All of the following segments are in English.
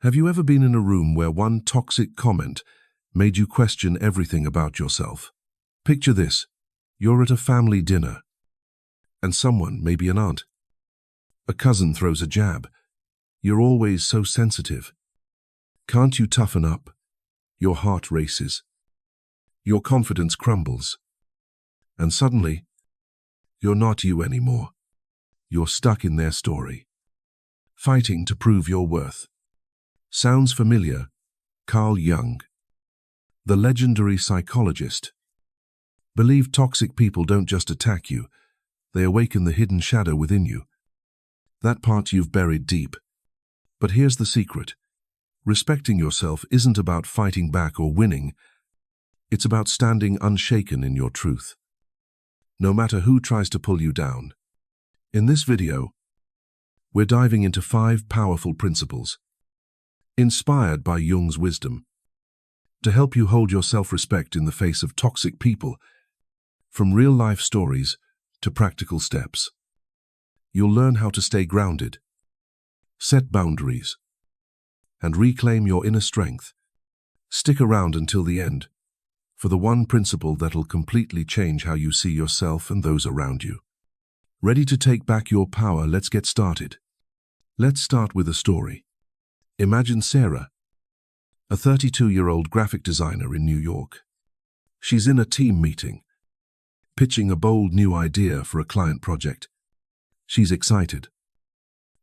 Have you ever been in a room where one toxic comment made you question everything about yourself? Picture this. You're at a family dinner, and someone, maybe an aunt, a cousin, throws a jab. You're always so sensitive. Can't you toughen up? Your heart races. Your confidence crumbles. And suddenly, you're not you anymore. You're stuck in their story, fighting to prove your worth. Sounds familiar? Carl Jung, the legendary psychologist, believed toxic people don't just attack you, they awaken the hidden shadow within you, that part you've buried deep. But here's the secret. Respecting yourself isn't about fighting back or winning. It's about standing unshaken in your truth, no matter who tries to pull you down. In this video, we're diving into 5 powerful principles, inspired by Jung's wisdom, to help you hold your self-respect in the face of toxic people. From real-life stories to practical steps, you'll learn how to stay grounded, set boundaries, and reclaim your inner strength. Stick around until the end for the one principle that'll completely change how you see yourself and those around you. Ready to take back your power? Let's get started. Let's start with a story. Imagine Sarah, a 32-year-old graphic designer in New York. She's in a team meeting, pitching a bold new idea for a client project. She's excited,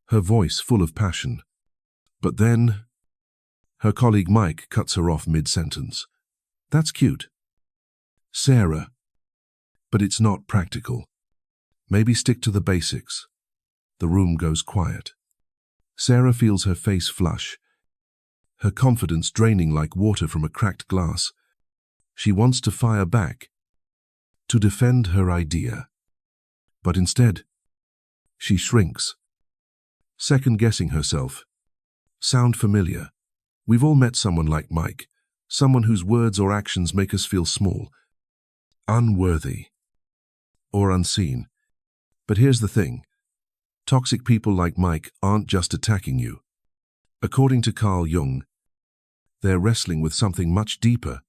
her voice full of passion. But then, her colleague Mike cuts her off mid-sentence. That's cute, Sarah, but it's not practical. Maybe stick to the basics. The room goes quiet. Sarah feels her face flush, her confidence draining like water from a cracked glass. She wants to fire back, to defend her idea. But instead, she shrinks, second-guessing herself. Sound familiar? We've all met someone like Mike, someone whose words or actions make us feel small, unworthy, or unseen. But here's the thing. Toxic people like Mike aren't just attacking you. According to Carl Jung, they're wrestling with something much deeper,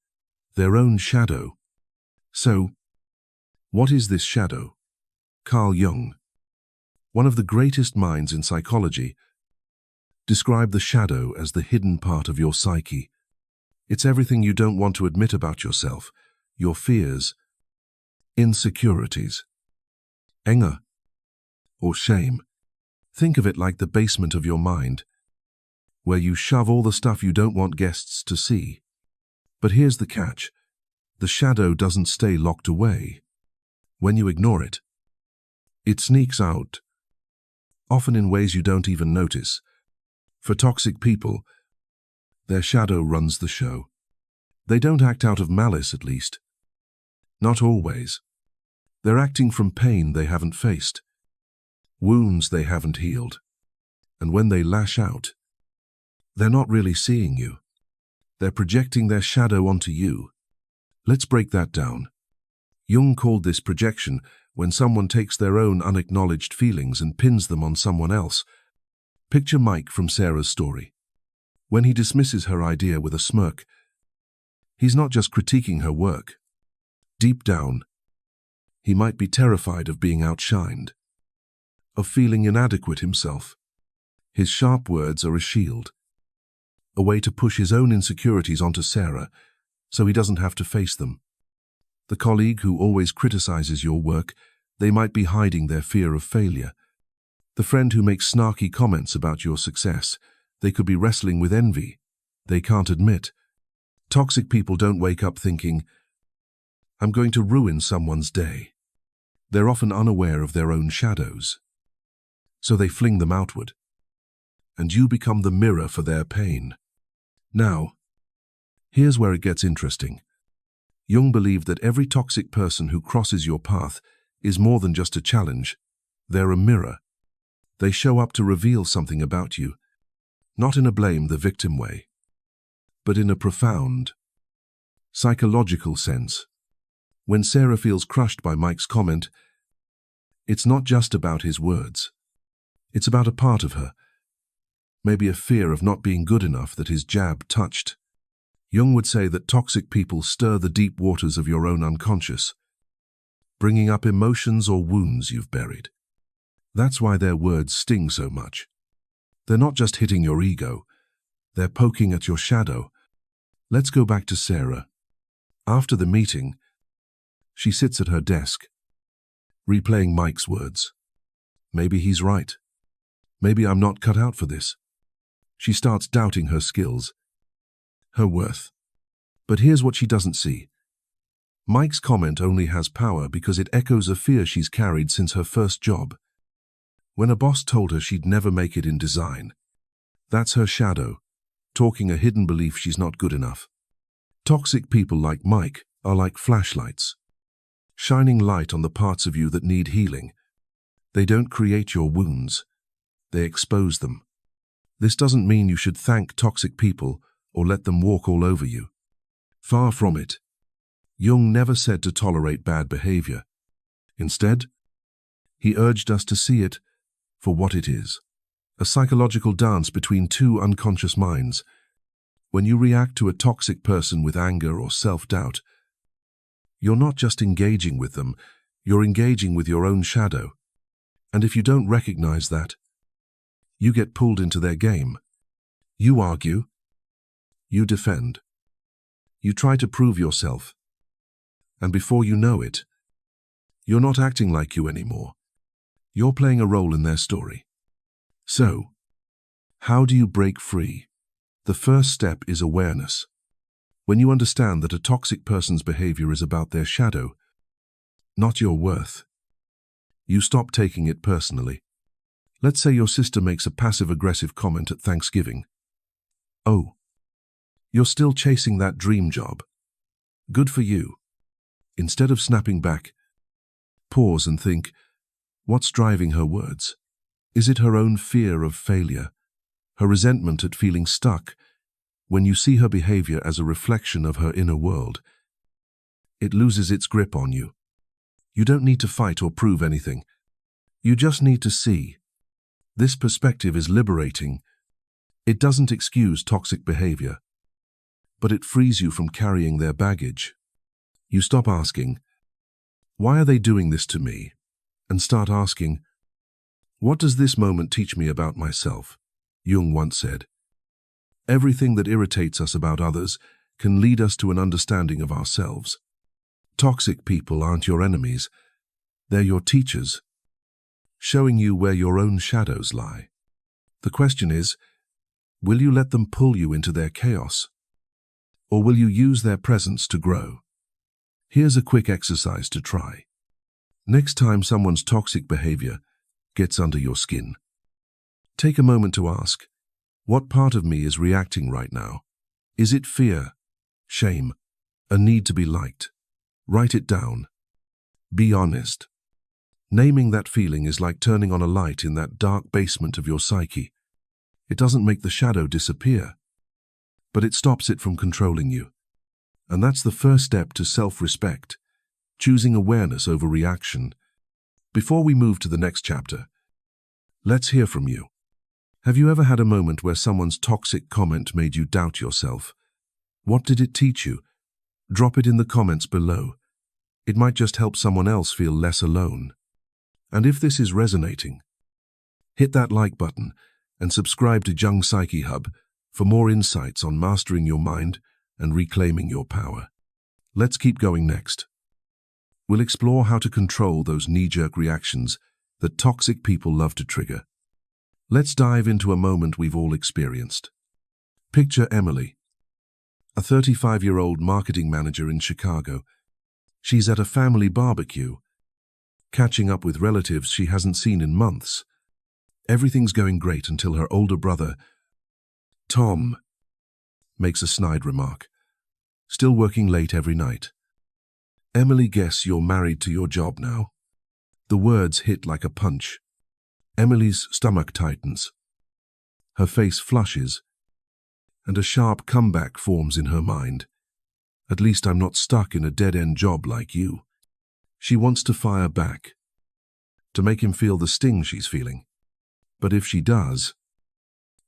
their own shadow. So, what is this shadow? Carl Jung, one of the greatest minds in psychology, described the shadow as the hidden part of your psyche. It's everything you don't want to admit about yourself, your fears, insecurities, anger, or shame. Think of it like the basement of your mind, where you shove all the stuff you don't want guests to see. But here's the catch. The shadow doesn't stay locked away. When you ignore it, it sneaks out, often in ways you don't even notice. For toxic people, their shadow runs the show. They don't act out of malice, at least. Not always. They're acting from pain they haven't faced, wounds they haven't healed. And when they lash out, they're not really seeing you. They're projecting their shadow onto you. Let's break that down. Jung called this projection, when someone takes their own unacknowledged feelings and pins them on someone else. Picture Mike from Sarah's story. When he dismisses her idea with a smirk, he's not just critiquing her work. Deep down, he might be terrified of being outshined, of feeling inadequate himself. His sharp words are a shield, a way to push his own insecurities onto Sarah so he doesn't have to face them. The colleague who always criticizes your work, they might be hiding their fear of failure. The friend who makes snarky comments about your success, they could be wrestling with envy they can't admit. Toxic people don't wake up thinking, I'm going to ruin someone's day. They're often unaware of their own shadows, so they fling them outward, and you become the mirror for their pain. Now, here's where it gets interesting. Jung believed that every toxic person who crosses your path is more than just a challenge. They're a mirror. They show up to reveal something about you, not in a blame the victim way, but in a profound, psychological sense. When Sarah feels crushed by Mike's comment, it's not just about his words. It's about a part of her, Maybe a fear of not being good enough that his jab touched. Jung would say that toxic people stir the deep waters of your own unconscious, bringing up emotions or wounds you've buried. That's why their words sting so much. They're not just hitting your ego, they're poking at your shadow. Let's go back to Sarah. After the meeting, she sits at her desk, replaying Mike's words. Maybe he's right. Maybe I'm not cut out for this. She starts doubting her skills, her worth. But here's what she doesn't see. Mike's comment only has power because it echoes a fear she's carried since her first job. When a boss told her she'd never make it in design. That's her shadow, talking a hidden belief she's not good enough. Toxic people like Mike are like flashlights, shining light on the parts of you that need healing. They don't create your wounds, they expose them. This doesn't mean you should thank toxic people or let them walk all over you. Far from it. Jung never said to tolerate bad behavior. Instead, he urged us to see it for what it is, a psychological dance between two unconscious minds. When you react to a toxic person with anger or self-doubt, you're not just engaging with them, you're engaging with your own shadow. And if you don't recognize that, you get pulled into their game. You argue, you defend, you try to prove yourself, and before you know it, you're not acting like you anymore. You're playing a role in their story. So, how do you break free? The first step is awareness. When you understand that a toxic person's behavior is about their shadow, not your worth, you stop taking it personally. Let's say your sister makes a passive-aggressive comment at Thanksgiving. Oh, you're still chasing that dream job. Good for you. Instead of snapping back, pause and think, what's driving her words? Is it her own fear of failure, her resentment at feeling stuck? When you see her behavior as a reflection of her inner world, it loses its grip on you. You don't need to fight or prove anything. You just need to see. This perspective is liberating. It doesn't excuse toxic behavior, but it frees you from carrying their baggage. You stop asking, why are they doing this to me? And start asking, what does this moment teach me about myself? Jung once said, everything that irritates us about others can lead us to an understanding of ourselves. Toxic people aren't your enemies. They're your teachers, showing you where your own shadows lie. The question is, will you let them pull you into their chaos? Or will you use their presence to grow? Here's a quick exercise to try. Next time someone's toxic behavior gets under your skin, take a moment to ask, what part of me is reacting right now? Is it fear, shame, a need to be liked? Write it down. Be honest. Naming that feeling is like turning on a light in that dark basement of your psyche. It doesn't make the shadow disappear, but it stops it from controlling you. And that's the first step to self-respect, choosing awareness over reaction. Before we move to the next chapter, let's hear from you. Have you ever had a moment where someone's toxic comment made you doubt yourself? What did it teach you? Drop it in the comments below. It might just help someone else feel less alone. And if this is resonating, hit that like button and subscribe to Jung Psyche Hub for more insights on mastering your mind and reclaiming your power. Let's keep going next. We'll explore how to control those knee-jerk reactions that toxic people love to trigger. Let's dive into a moment we've all experienced. Picture Emily, a 35-year-old marketing manager in Chicago. She's at a family barbecue, catching up with relatives she hasn't seen in months. Everything's going great until her older brother, Tom, makes a snide remark. Still working late every night. Emily, guess you're married to your job now. The words hit like a punch. Emily's stomach tightens. Her face flushes, and a sharp comeback forms in her mind. At least I'm not stuck in a dead-end job like you. She wants to fire back, to make him feel the sting she's feeling. But if she does,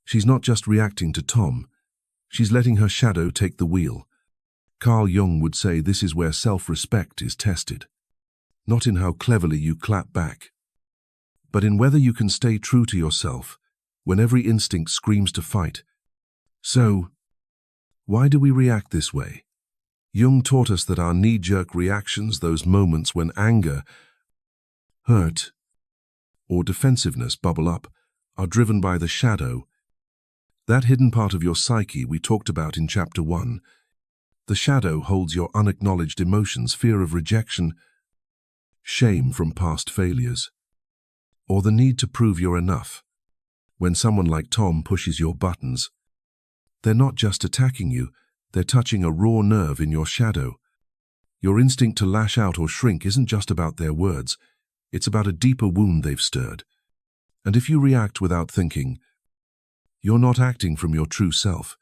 She's not just reacting to Tom, she's letting her shadow take the wheel. Carl Jung would say this is where self-respect is tested. Not in how cleverly you clap back, but in whether you can stay true to yourself when every instinct screams to fight. So, why do we react this way? Jung taught us that our knee-jerk reactions, those moments when anger, hurt, or defensiveness bubble up, are driven by the shadow, that hidden part of your psyche we talked about in Chapter 1. The shadow holds your unacknowledged emotions, fear of rejection, shame from past failures, or the need to prove you're enough. When someone like Tom pushes your buttons, they're not just attacking you, they're touching a raw nerve in your shadow. Your instinct to lash out or shrink isn't just about their words, it's about a deeper wound they've stirred. And if you react without thinking, you're not acting from your true self.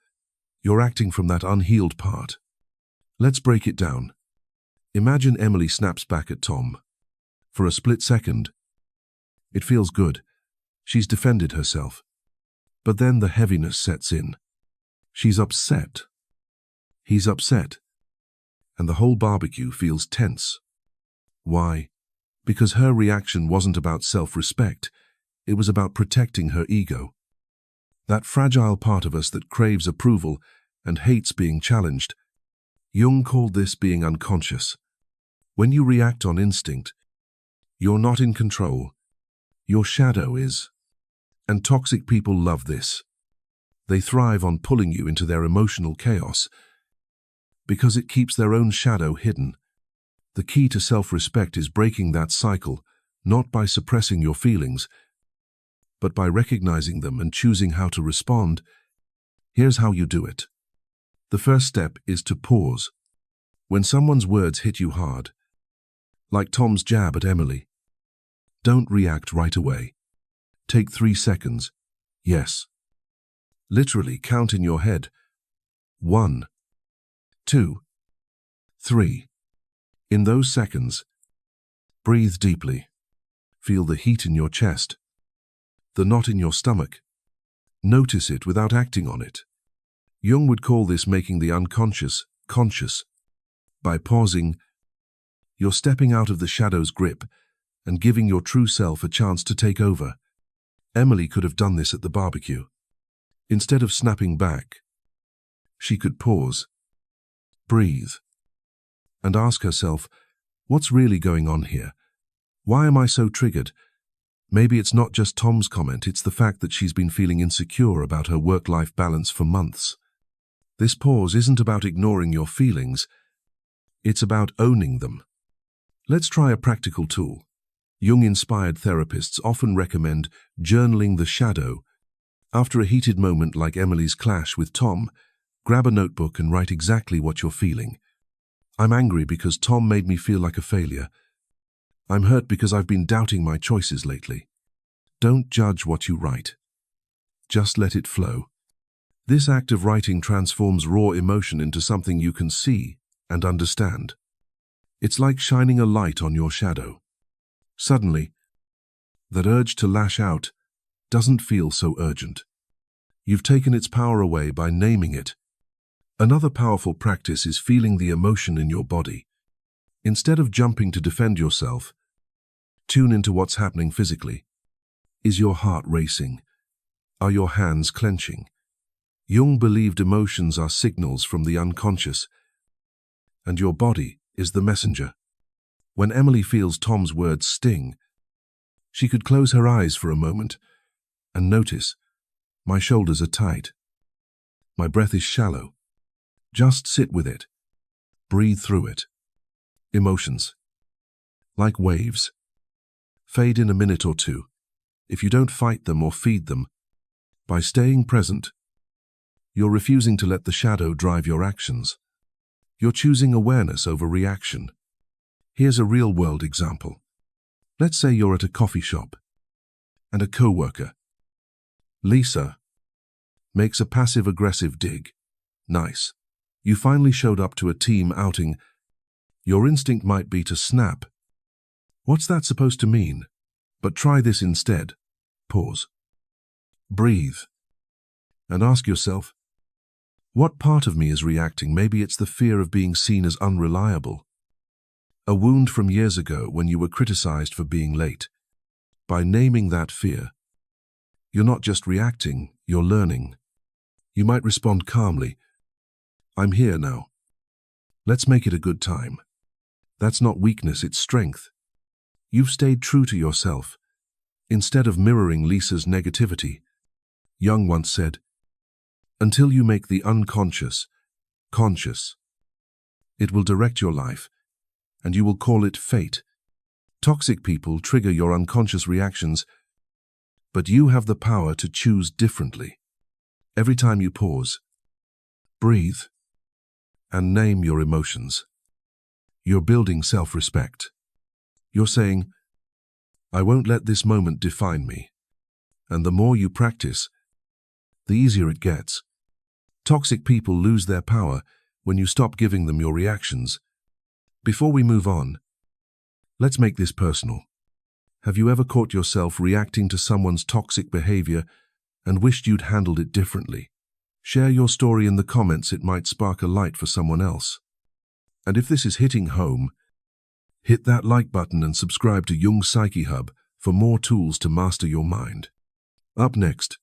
You're acting from that unhealed part. Let's break it down. Imagine Emily snaps back at Tom. For a split second, it feels good. She's defended herself. But then the heaviness sets in. She's upset. He's upset. And the whole barbecue feels tense. Why? Because her reaction wasn't about self-respect. It was about protecting her ego. That fragile part of us that craves approval and hates being challenged. Jung called this being unconscious. When you react on instinct, you're not in control. Your shadow is. And toxic people love this. They thrive on pulling you into their emotional chaos because it keeps their own shadow hidden. The key to self-respect is breaking that cycle, not by suppressing your feelings, but by recognizing them and choosing how to respond. Here's how you do it. The first step is to pause. When someone's words hit you hard, like Tom's jab at Emily, don't react right away. Take 3 seconds. Yes. Literally count in your head. 1, 2, 3. In those seconds, breathe deeply. Feel the heat in your chest, the knot in your stomach. Notice it without acting on it. Jung would call this making the unconscious conscious. By pausing, you're stepping out of the shadow's grip and giving your true self a chance to take over. Emily could have done this at the barbecue. Instead of snapping back, she could pause, breathe, and ask herself, what's really going on here? Why am I so triggered? Maybe it's not just Tom's comment, it's the fact that she's been feeling insecure about her work-life balance for months. This pause isn't about ignoring your feelings, it's about owning them. Let's try a practical tool. Jung-inspired therapists often recommend journaling the shadow. After a heated moment like Emily's clash with Tom, grab a notebook and write exactly what you're feeling. I'm angry because Tom made me feel like a failure. I'm hurt because I've been doubting my choices lately. Don't judge what you write. Just let it flow. This act of writing transforms raw emotion into something you can see and understand. It's like shining a light on your shadow. Suddenly, that urge to lash out doesn't feel so urgent. You've taken its power away by naming it. Another powerful practice is feeling the emotion in your body. Instead of jumping to defend yourself, tune into what's happening physically. Is your heart racing? Are your hands clenching? Jung believed emotions are signals from the unconscious, and your body is the messenger. When Emily feels Tom's words sting, she could close her eyes for a moment and notice, my shoulders are tight. My breath is shallow. Just sit with it. Breathe through it. Emotions, like waves, fade in a minute or two if you don't fight them or feed them. By staying present, you're refusing to let the shadow drive your actions. You're choosing awareness over reaction. Here's a real-world example. Let's say you're at a coffee shop and a coworker, Lisa, makes a passive-aggressive dig. Nice. You finally showed up to a team outing. Your instinct might be to snap. What's that supposed to mean? But try this instead. Pause. Breathe. And ask yourself, what part of me is reacting? Maybe it's the fear of being seen as unreliable. A wound from years ago when you were criticized for being late. By naming that fear, you're not just reacting, you're learning. You might respond calmly, I'm here now. Let's make it a good time. That's not weakness, it's strength. You've stayed true to yourself, instead of mirroring Lisa's negativity. Jung once said, until you make the unconscious conscious, it will direct your life, and you will call it fate. Toxic people trigger your unconscious reactions, but you have the power to choose differently. Every time you pause, breathe, and name your emotions, you're building self-respect. You're saying, I won't let this moment define me. And the more you practice, the easier it gets. Toxic people lose their power when you stop giving them your reactions. Before we move on, let's make this personal. Have you ever caught yourself reacting to someone's toxic behavior and wished you'd handled it differently? Share your story in the comments, it might spark a light for someone else. And if this is hitting home, hit that like button and subscribe to Jung's Psyche Hub for more tools to master your mind. Up next,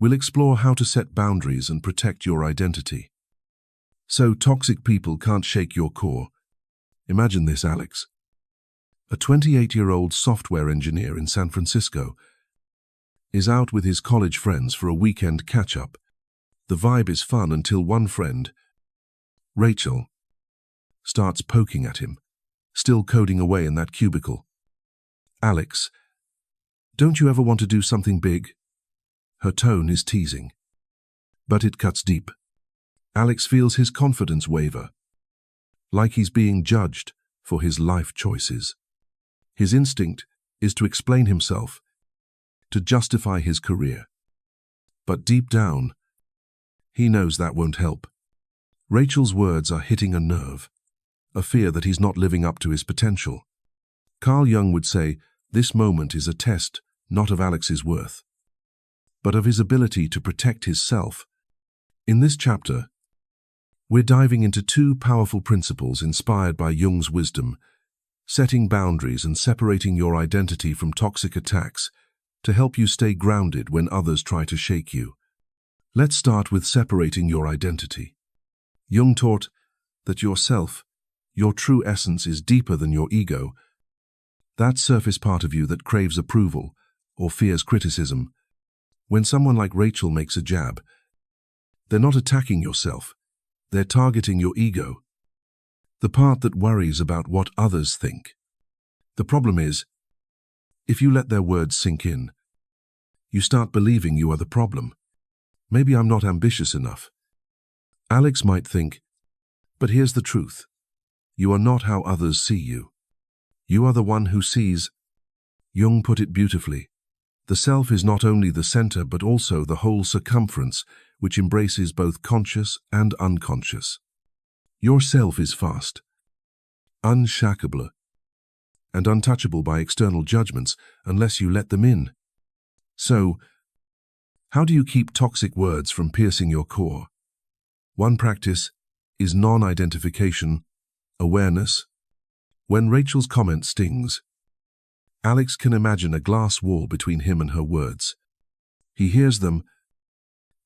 we'll explore how to set boundaries and protect your identity. So toxic people can't shake your core. Imagine this, Alex, a 28-year-old software engineer in San Francisco, is out with his college friends for a weekend catch-up. The vibe is fun until one friend, Rachel, starts poking at him, still coding away in that cubicle. Alex, don't you ever want to do something big? Her tone is teasing, but it cuts deep. Alex feels his confidence waver, like he's being judged for his life choices. His instinct is to explain himself, to justify his career. But deep down, he knows that won't help. Rachel's words are hitting a nerve, a fear that he's not living up to his potential. Carl Jung would say, this moment is a test not of Alex's worth, but of his ability to protect his self. In this chapter, we're diving into two powerful principles inspired by Jung's wisdom, setting boundaries and separating your identity from toxic attacks to help you stay grounded when others try to shake you. Let's start with separating your identity. Jung taught that yourself, your true essence, is deeper than your ego, that surface part of you that craves approval or fears criticism. When someone like Rachel makes a jab, they're not attacking yourself, they're targeting your ego, the part that worries about what others think. The problem is, if you let their words sink in, you start believing you are the problem. Maybe I'm not ambitious enough. Alex might think, but here's the truth. You are not how others see you. You are the one who sees. Jung put it beautifully. The self is not only the center but also the whole circumference, which embraces both conscious and unconscious. Your self is vast, unshackable, and untouchable by external judgments unless you let them in. So, how do you keep toxic words from piercing your core? One practice is non-identification, awareness. When Rachel's comment stings, Alex can imagine a glass wall between him and her words. He hears them,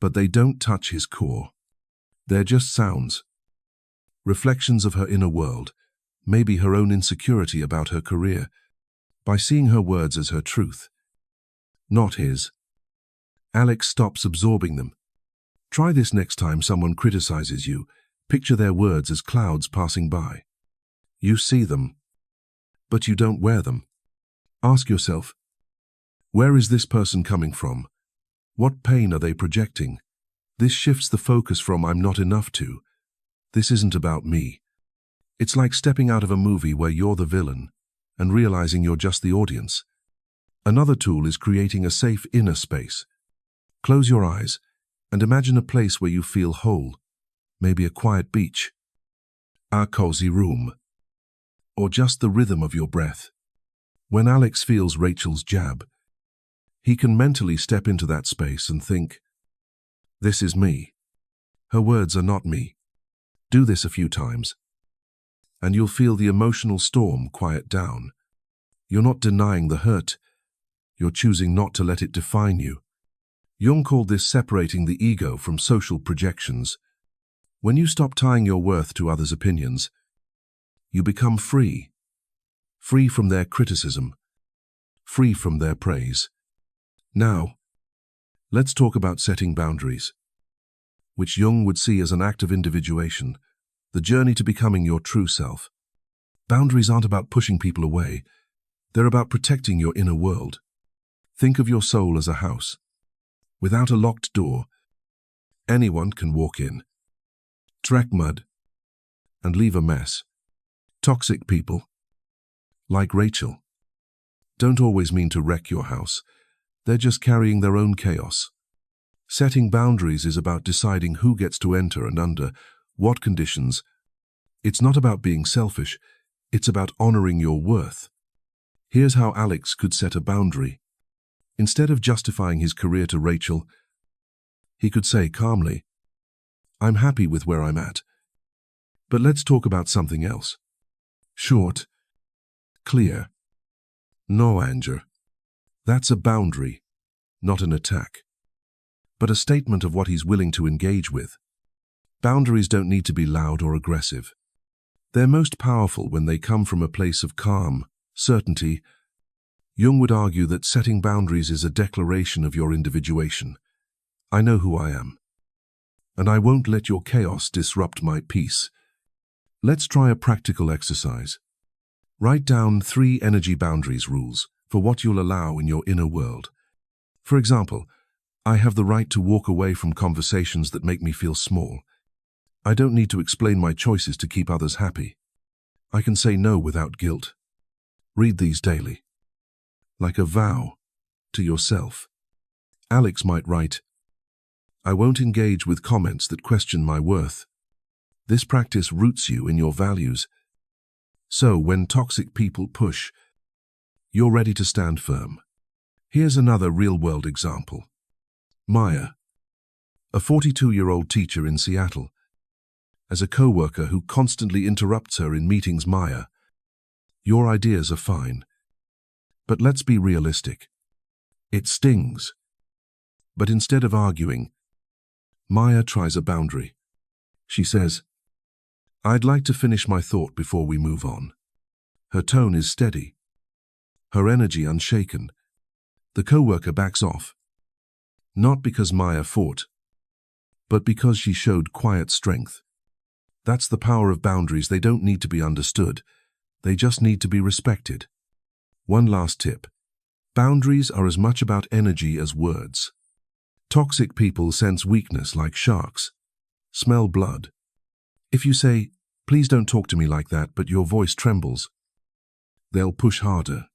but they don't touch his core. They're just sounds, reflections of her inner world, maybe her own insecurity about her career. By seeing her words as her truth, not his, Alex stops absorbing them. Try this next time someone criticizes you. Picture their words as clouds passing by. You see them, but you don't wear them. Ask yourself, where is this person coming from? What pain are they projecting? This shifts the focus from I'm not enough to, this isn't about me. It's like stepping out of a movie where you're the villain and realizing you're just the audience. Another tool is creating a safe inner space. Close your eyes and imagine a place where you feel whole, maybe a quiet beach, a cozy room, or just the rhythm of your breath. When Alex feels Rachel's jab, he can mentally step into that space and think, This is me. Her words are not me. Do this a few times, and you'll feel the emotional storm quiet down. You're not denying the hurt. You're choosing not to let it define you. Jung called this separating the ego from social projections. When you stop tying your worth to others' opinions, you become free. Free from their criticism. Free from their praise. Now, let's talk about setting boundaries, which Jung would see as an act of individuation, the journey to becoming your true self. Boundaries aren't about pushing people away. They're about protecting your inner world. Think of your soul as a house. Without a locked door, anyone can walk in, track mud, and leave a mess. Toxic people, like Rachel, don't always mean to wreck your house. They're just carrying their own chaos. Setting boundaries is about deciding who gets to enter and under what conditions. It's not about being selfish. It's about honoring your worth. Here's how Alex could set a boundary. Instead of justifying his career to Rachel, he could say calmly, "I'm happy with where I'm at. But let's talk about something else." Short, clear, no anger. That's a boundary, not an attack, but a statement of what he's willing to engage with. Boundaries don't need to be loud or aggressive. They're most powerful when they come from a place of calm, certainty. Jung would argue that setting boundaries is a declaration of your individuation. I know who I am, and I won't let your chaos disrupt my peace. Let's try a practical exercise. Write down 3 energy boundaries rules for what you'll allow in your inner world. For example, I have the right to walk away from conversations that make me feel small. I don't need to explain my choices to keep others happy. I can say no without guilt. Read these daily, like a vow to yourself. Alex might write, I won't engage with comments that question my worth. This practice roots you in your values. So when toxic people push, you're ready to stand firm. Here's another real-world example. Maya, a 42-year-old teacher in Seattle, has a co-worker who constantly interrupts her in meetings. Maya, your ideas are fine, but let's be realistic. It stings. But instead of arguing, Maya tries a boundary. She says, I'd like to finish my thought before we move on. Her tone is steady, her energy unshaken. The co-worker backs off, not because Maya fought, but because she showed quiet strength. That's the power of boundaries. They don't need to be understood. They just need to be respected. One last tip. Boundaries are as much about energy as words. Toxic people sense weakness like sharks, smell blood. If you say, please don't talk to me like that, but your voice trembles, they'll push harder.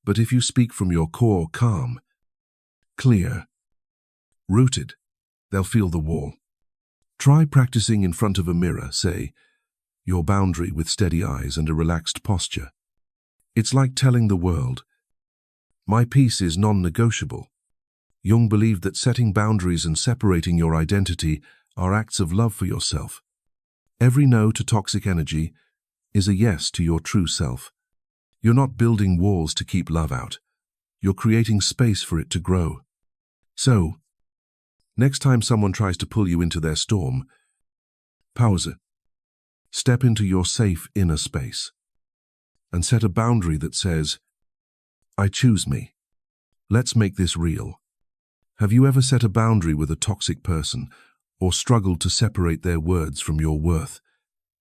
But if you speak from your core, calm, clear, rooted, they'll feel the wall. Try practicing in front of a mirror. Say your boundary with steady eyes and a relaxed posture. It's like telling the world, my peace is non-negotiable. Jung believed that setting boundaries and separating your identity are acts of love for yourself. Every no to toxic energy is a yes to your true self. You're not building walls to keep love out. You're creating space for it to grow. So, next time someone tries to pull you into their storm, pause it. Step into your safe inner space and set a boundary that says, I choose me. Let's make this real. Have you ever set a boundary with a toxic person or struggled to separate their words from your worth?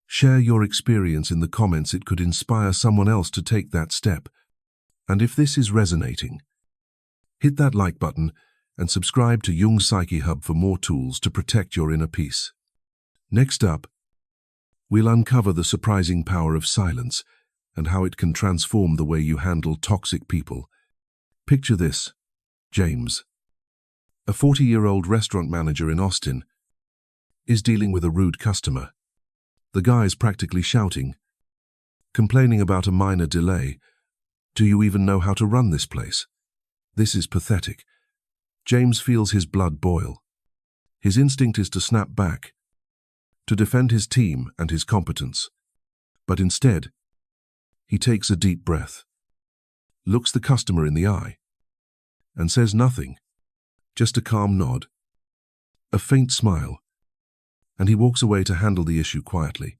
Share your experience in the comments. It could inspire someone else to take that step. And if this is resonating, hit that like button and subscribe to Jung's Psyche Hub for more tools to protect your inner peace. Next up, we'll uncover the surprising power of silence and how it can transform the way you handle toxic people. Picture this, James, a 40-year-old restaurant manager in Austin, is dealing with a rude customer. The guy's practically shouting, complaining about a minor delay. Do you even know how to run this place? This is pathetic. James feels his blood boil. His instinct is to snap back, to defend his team and his competence. But instead, he takes a deep breath, looks the customer in the eye, and says nothing, just a calm nod, a faint smile, and he walks away to handle the issue quietly.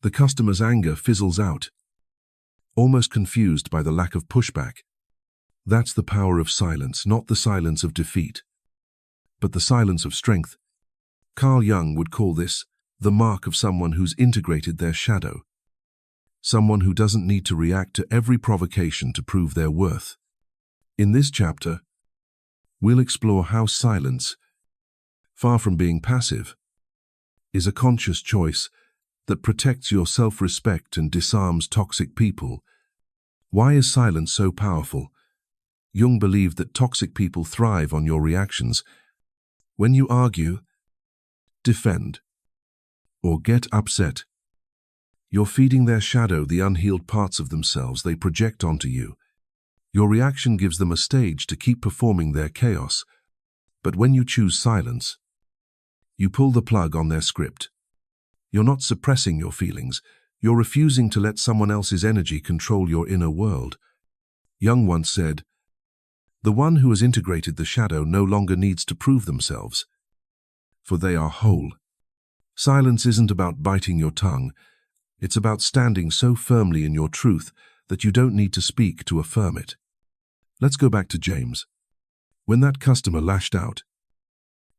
The customer's anger fizzles out, almost confused by the lack of pushback. That's the power of silence, not the silence of defeat, but the silence of strength. Carl Jung would call this the mark of someone who's integrated their shadow, someone who doesn't need to react to every provocation to prove their worth. In this chapter, we'll explore how silence, far from being passive, is a conscious choice that protects your self-respect and disarms toxic people. Why is silence so powerful? Jung believed that toxic people thrive on your reactions. When you argue, defend, or get upset, you're feeding their shadow, the unhealed parts of themselves they project onto you. Your reaction gives them a stage to keep performing their chaos. But when you choose silence, you pull the plug on their script. You're not suppressing your feelings. You're refusing to let someone else's energy control your inner world. Jung once said, "The one who has integrated the shadow no longer needs to prove themselves, for they are whole." Silence isn't about biting your tongue. It's about standing so firmly in your truth that you don't need to speak to affirm it. Let's go back to James. When that customer lashed out,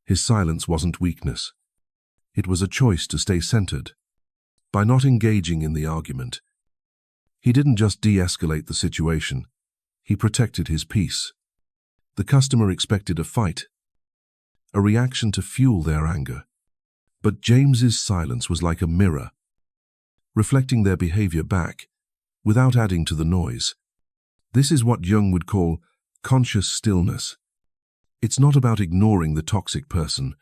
his silence wasn't weakness. It was a choice to stay centered. By not engaging in the argument, he didn't just de-escalate the situation, he protected his peace. The customer expected a fight, a reaction to fuel their anger. But James's silence was like a mirror, reflecting their behavior back, without adding to the noise. This is what Jung would call conscious stillness. It's not about ignoring the toxic person.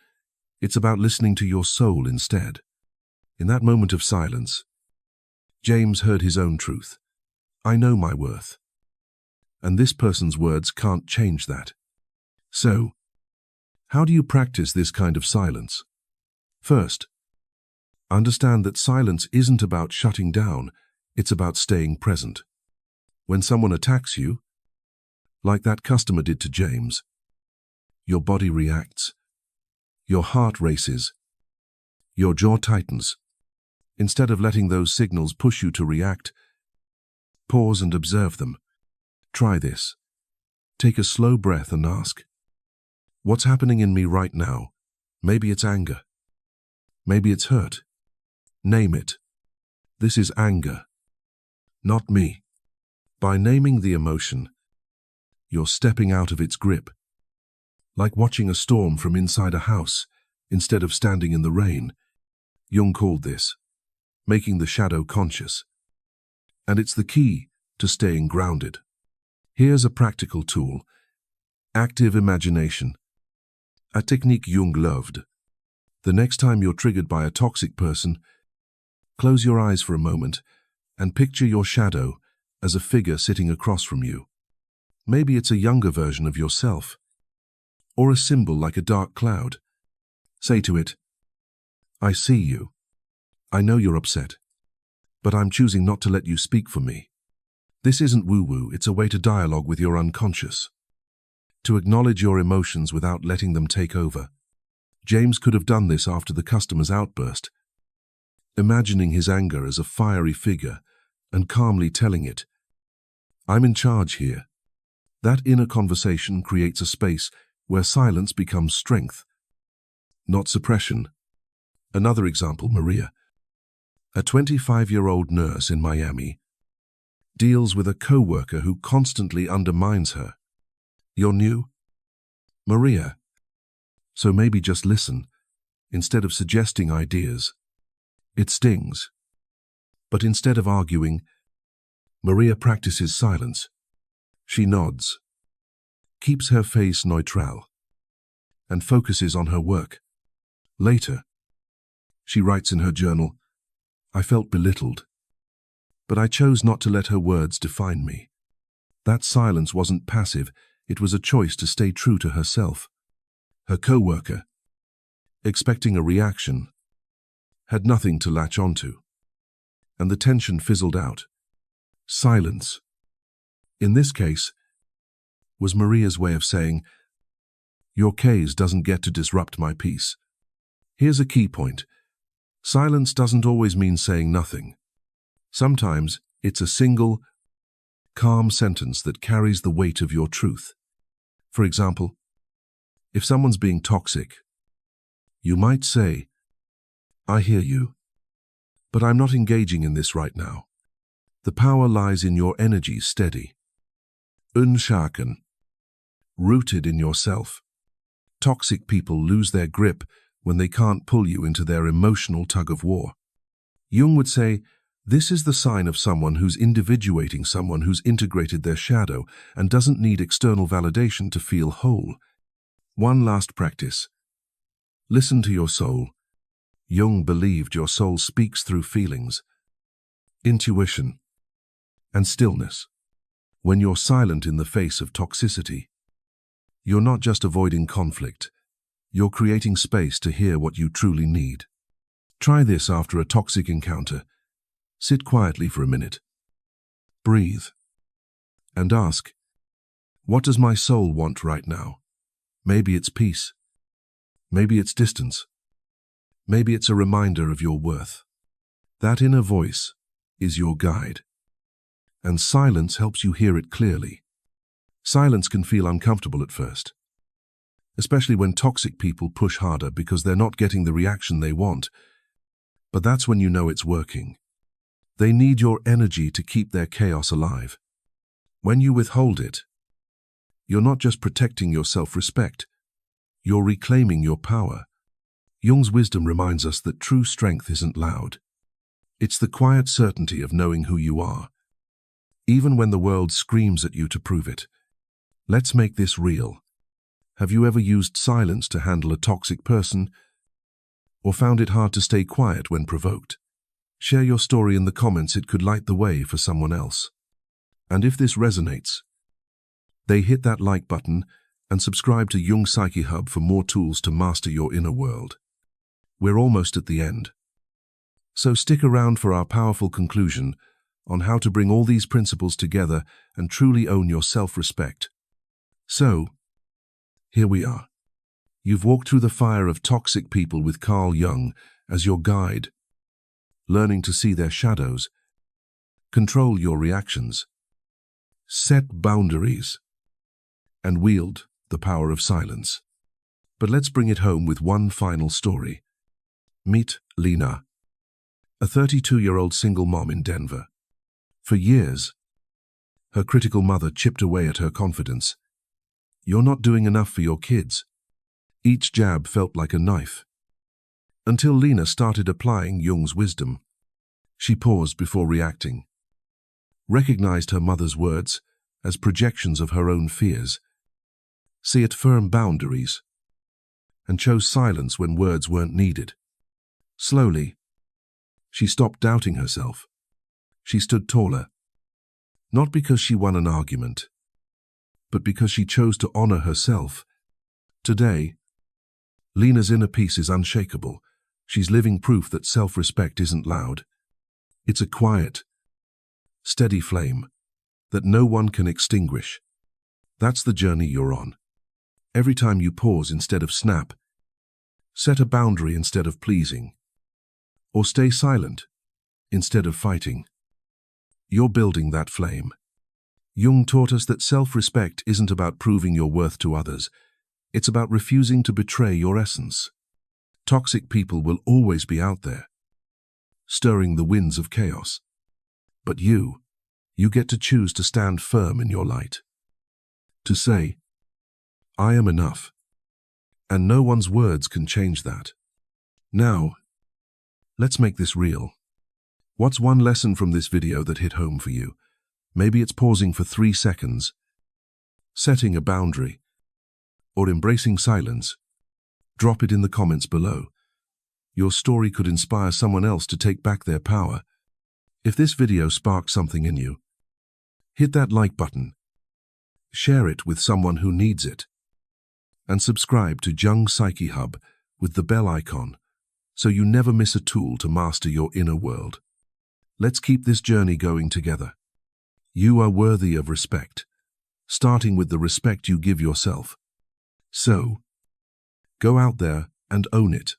It's about listening to your soul instead. In that moment of silence, James heard his own truth. I know my worth. And this person's words can't change that. So, how do you practice this kind of silence? First, understand that silence isn't about shutting down, it's about staying present. When someone attacks you, like that customer did to James, your body reacts, your heart races, your jaw tightens. Instead of letting those signals push you to react, pause and observe them. Try this. Take a slow breath and ask, what's happening in me right now? Maybe it's anger. Maybe it's hurt. Name it. This is anger, not me. By naming the emotion, you're stepping out of its grip. Like watching a storm from inside a house, instead of standing in the rain. Jung called this making the shadow conscious. And it's the key to staying grounded. Here's a practical tool. Active imagination. A technique Jung loved. The next time you're triggered by a toxic person, close your eyes for a moment and picture your shadow as a figure sitting across from you. Maybe it's a younger version of yourself, or a symbol like a dark cloud. Say to it, I see you. I know you're upset, but I'm choosing not to let you speak for me. This isn't woo-woo, it's a way to dialogue with your unconscious. To acknowledge your emotions without letting them take over. James could have done this after the customer's outburst, imagining his anger as a fiery figure and calmly telling it, I'm in charge here. That inner conversation creates a space where silence becomes strength, not suppression. Another example, Maria, a 25-year-old nurse in Miami, deals with a co-worker who constantly undermines her. You're new? Maria. So maybe just listen, instead of suggesting ideas. It stings. But instead of arguing, Maria practices silence. She nods, keeps her face neutral, and focuses on her work. Later, she writes in her journal, I felt belittled, but I chose not to let her words define me. That silence wasn't passive, it was a choice to stay true to herself. Her co-worker, expecting a reaction, had nothing to latch onto, and the tension fizzled out. Silence, in this case, was Maria's way of saying, "Your case doesn't get to disrupt my peace." Here's a key point. Silence doesn't always mean saying nothing. Sometimes it's a single, calm sentence that carries the weight of your truth. For example, if someone's being toxic, you might say, "I hear you, but I'm not engaging in this right now." The power lies in your energy steady, unshaken, rooted in yourself. Toxic people lose their grip when they can't pull you into their emotional tug-of-war. Jung would say, this is the sign of someone who's individuating, someone who's integrated their shadow and doesn't need external validation to feel whole. One last practice. Listen to your soul. Jung believed your soul speaks through feelings, intuition, and stillness. When you're silent in the face of toxicity, you're not just avoiding conflict, you're creating space to hear what you truly need. Try this after a toxic encounter. Sit quietly for a minute. Breathe. And ask, what does my soul want right now? Maybe it's peace. Maybe it's distance. Maybe it's a reminder of your worth. That inner voice is your guide. And silence helps you hear it clearly. Silence can feel uncomfortable at first, especially when toxic people push harder because they're not getting the reaction they want. But that's when you know it's working. They need your energy to keep their chaos alive. When you withhold it, you're not just protecting your self-respect, you're reclaiming your power. Jung's wisdom reminds us that true strength isn't loud. It's the quiet certainty of knowing who you are, even when the world screams at you to prove it. Let's make this real. Have you ever used silence to handle a toxic person, or found it hard to stay quiet when provoked? Share your story in the comments. It could light the way for someone else. And if this resonates, hit that like button and subscribe to Jung Psyche Hub for more tools to master your inner world. We're almost at the end, so stick around for our powerful conclusion on how to bring all these principles together and truly own your self-respect. So, here we are. You've walked through the fire of toxic people with Carl Jung as your guide, learning to see their shadows, control your reactions, set boundaries, and wield the power of silence. But let's bring it home with one final story. Meet Lena, a 32-year-old single mom in Denver. For years, her critical mother chipped away at her confidence. "You're not doing enough for your kids." Each jab felt like a knife. Until Lena started applying Jung's wisdom. She paused before reacting, recognized her mother's words as projections of her own fears, set firm boundaries, and chose silence when words weren't needed. Slowly, she stopped doubting herself. She stood taller, not because she won an argument, but because she chose to honor herself. Today, Lena's inner peace is unshakable. She's living proof that self-respect isn't loud. It's a quiet, steady flame that no one can extinguish. That's the journey you're on. Every time you pause instead of snap, set a boundary instead of pleasing, or stay silent instead of fighting, you're building that flame. Jung taught us that self-respect isn't about proving your worth to others. It's about refusing to betray your essence. Toxic people will always be out there, stirring the winds of chaos. But you get to choose to stand firm in your light. To say, "I am enough," and no one's words can change that. Now, let's make this real. What's one lesson from this video that hit home for you? Maybe it's pausing for 3 seconds, setting a boundary, or embracing silence. Drop it in the comments below. Your story could inspire someone else to take back their power. If this video sparked something in you, hit that like button, share it with someone who needs it, and subscribe to Jung Psyche Hub, with the bell icon, so you never miss a tool to master your inner world. Let's keep this journey going together. You are worthy of respect, starting with the respect you give yourself. So, go out there and own it.